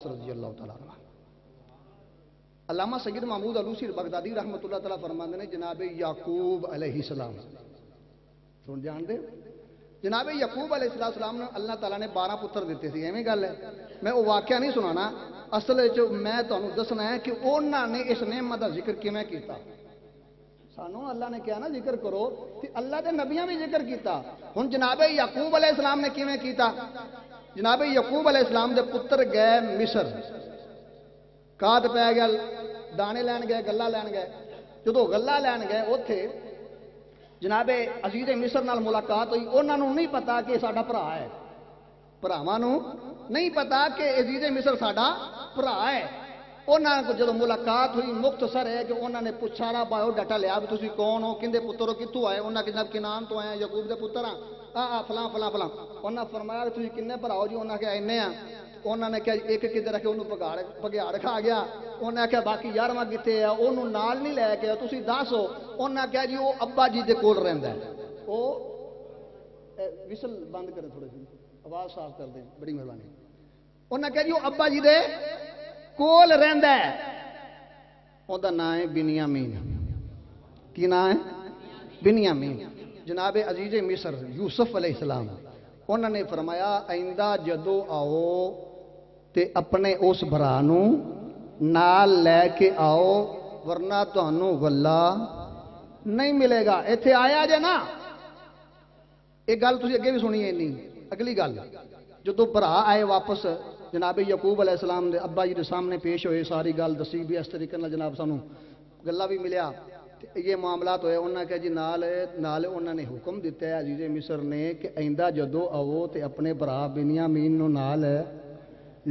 رضی اللہ تعالیٰ عنہ. علامہ سید محمود علوسی بغدادی رحمۃ اللہ تعالیٰ فرماندے نے جناب یعقوب علیہ السلام سن جان دے جناب یعقوب علیہ السلام نے اللہ تعالیٰ نے 12 پتر دیتے تھے. ایویں گل ہے میں وہ واقعہ نہیں سنانا اصل میں تمہیں دسنا ہے کہ انہوں نے اس نعمت کا ذکر کیویں کیتا. سانو اللہ نے کیا نا ذکر کرو کہ اللہ دے نبیاں بھی ذکر کیتا. ہن جناب یعقوب علیہ السلام نے کیویں کیتا. جناب یعقوب علیہ السلام دے پتر گئے مصر کاد پی گیا دانے لین گئے گلا لین گئے. جدو گلا لین گئے اوتھے جناب عزیز مصر نال ملاقات ہوئی. انہوں نے نہیں پتا کہ ساڈا بھرا ہے. بھراواں نوں نہیں پتا کہ عزیز مصر ساڈا بھرا ہے. انہوں کو جدو ملاقات ہوئی مختصر ہے کہ انہوں نے پوچھا رہا بایو ڈاٹا لیا بھی تسی کون ہو کندے پتر ہو کتوں آئے. انہوں نے جناب کنان تو آئے یعقوب دے پتر ہاں فلاں فلاں فلاں. انہوں نے فرمایا کہ تسی کنے بھرا ہو جی. انہوں نے کہا اینے ہیں. انہوں نے کہا ایک کدھر رکھے انہوں پگیاڑ کھا گیا. انہوں نے کہا باقی 11واں کتے ہے انہوں نال نہیں لے کے تسی دس ہو. انہوں نے کہا جی وہ ابا جی دے کول رہندا ہے. وہ وسل بند کریں تھوڑے سی آواز صاف کر دیں بڑی مہربانی. انہوں نے کہا جی وہ ابا جی دے کول رہندا ہے. ان دا نام ہے بنیامین. کی نام ہے بنیامین. جناب عزیز مصر یوسف علیہ السلام انہوں نے فرمایا آئندہ جدو آؤ تے اپنے اس بھرا نوں نال لے کے آؤ ورنہ تانوں ولا نہیں ملے گا. ایتھے آیا جے نا ایک گل تسی اگے بھی سنی ہے نہیں. اگلی گل جدو بھرا آئے واپس جناب یعقوب علیہ السلام دے ابا جی دے سامنے پیش ہوئے ساری گل دسی بھی اس طریقے نال جناب سانوں گلا بھی ملیا یہ معاملات ہوئے. انہوں نے کہا جی نال انہوں نے حکم دیتا ہے عزیز مصر نے کہ آئندہ جدو آؤ تے اپنے برا بنیامین نو نال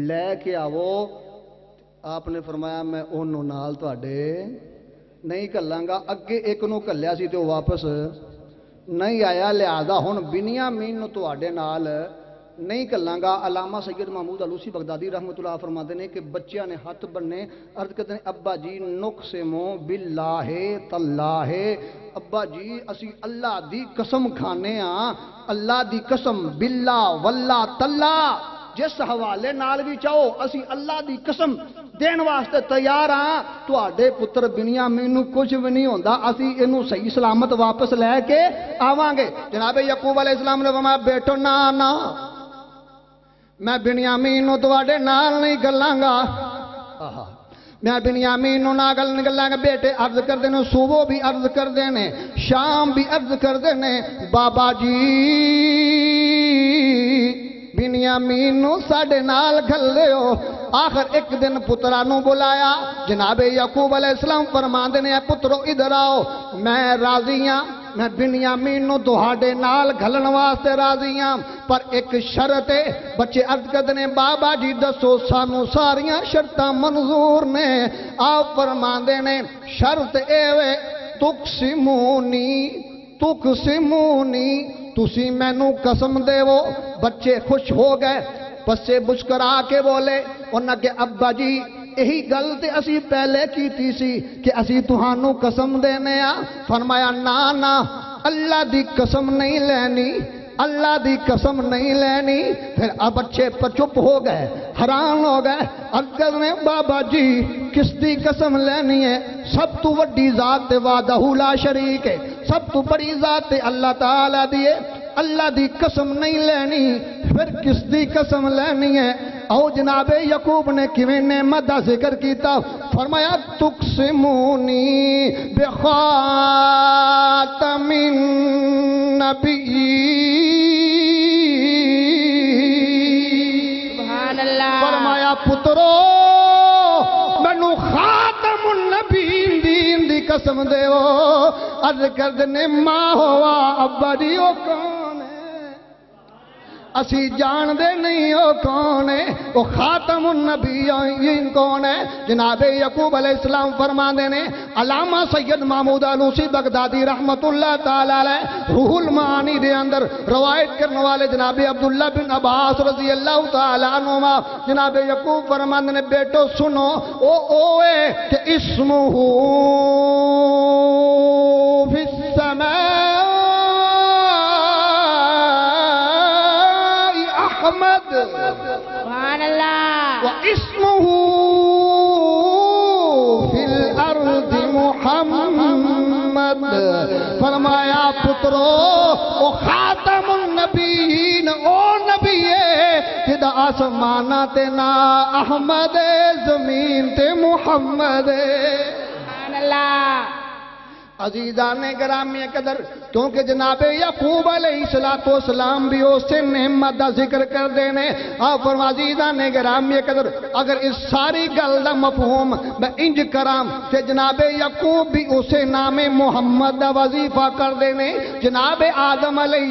لے کے آؤ. آپ نے فرمایا میں انہوں نال تواڈے نہیں کلاں گا. اگے ایک نو کلیا سی تے وہ واپس نہیں آیا لہذا ہن بنیامین نو تواڈے نال نہیں کلاں گا. علامہ سید محمود علوسی بغدادی رحمۃ اللہ فرماتے ہیں کہ بچیاں نے ہاتھ بننے عرض کرتے ہیں ابا جی نقسمو باللہ تاللہ. ابا جی اسی اللہ دی قسم کھانے ہاں اللہ دی قسم باللہ واللہ تاللہ جس حوالے نال بھی چاہو اسی اللہ دی قسم دین واسطے تیار ہاں. تواڈے پتر بنیامین نو کچھ بھی نہیں ہوندا. اسی اینو صحیح سلامت واپس لے کے آواں گے. جناب یعقوب علیہ السلام نے فرمایا بیٹو نا نا میں بنیامین نو تواڈے نال نہیں گلاں گا. میں بنیامین نو نہ گل نہیں گلاں گا. بیٹے عرض کردے نے صبح بھی عرض کردے نے شام بھی عرض کردے نے بابا جی بنیامین نو ساڈے نال گھلے ہو. آخر ایک دن پترا نو بلایا. جناب یعقوب علیہ السلام فرماندے نے پترو ادھر آؤ میں راضی ہاں میں بنیامین نو تہاڈے نال گھلن واسطے راضی ہاں پر ایک شرط ہے. بچے عرض کردے نے بابا جی دسو سانو ساریاں شرطاں منظور نے. آپ فرماندے نے شرط اے وے تقسمونی تسی مینوں قسم دیو. بچے خوش ہو گئے بچے مسکرا کے بولے انہاں کہ ابا جی یہی گل تے اسی پہلے کیتی سی کہ اسی تہانوں قسم دینے آ. فرمایا نا نا اللہ دی قسم نہیں لینی اللہ دی قسم نہیں لینی. پھر اب بچے چپ ہو گئے حیران ہو گئے. اگر نے بابا جی کس دی قسم لینی ہے. سب تو وڈی ذات وحدہ لا شریک ہے. سب تو بڑی ذات اللہ تعالی دی ہے. اللہ دی قسم نہیں لینی پھر کس دی قسم لینی ہے. او جناب یعقوب نے کیویں نعمت دا ذکر کیتا. فرمایا تقسمونی بخاتم النبی. سبحان اللہ. فرمایا پترو مینوں خاتم النبی دین دی قسم دیو. عرض کردنے ماں ہوا ابا جی او کون ہے اسی جان دے نہیں او کون ہے. او خاتم النبیین کون ہے. جناب یعقوب علیہ السلام فرماندے نے علامہ سید محمود علوسی بغدادی رحمت اللہ تعالی علیہ روح المعانی دے اندر روایت کرنے والے جناب عبداللہ بن عباس رضی اللہ تعالی عنہما جناب یعقوب فرماندے نے بیٹو سنو او ہے کہ اسمہ فی السماء احمد سبحان اللہ. واسم اسمہ فی الارض محمد، فرمایا پترو او خاتم النبیین او نبی ہے جدا آسمانہ تے نا احمد زمین تے محمد۔ سبحان اللہ۔ عزیزان گرامی قدر، کیونکہ جناب یعقوب علیہ السلام بھی اس سے نعمت دا ذکر کر دینے، اور عزیزان گرامی قدر اگر اس ساری گل دا مفہوم میں انج کرام کہ جناب یعقوب بھی اسے نام محمد دا وظیفہ کر دینے، جناب آدم علیہ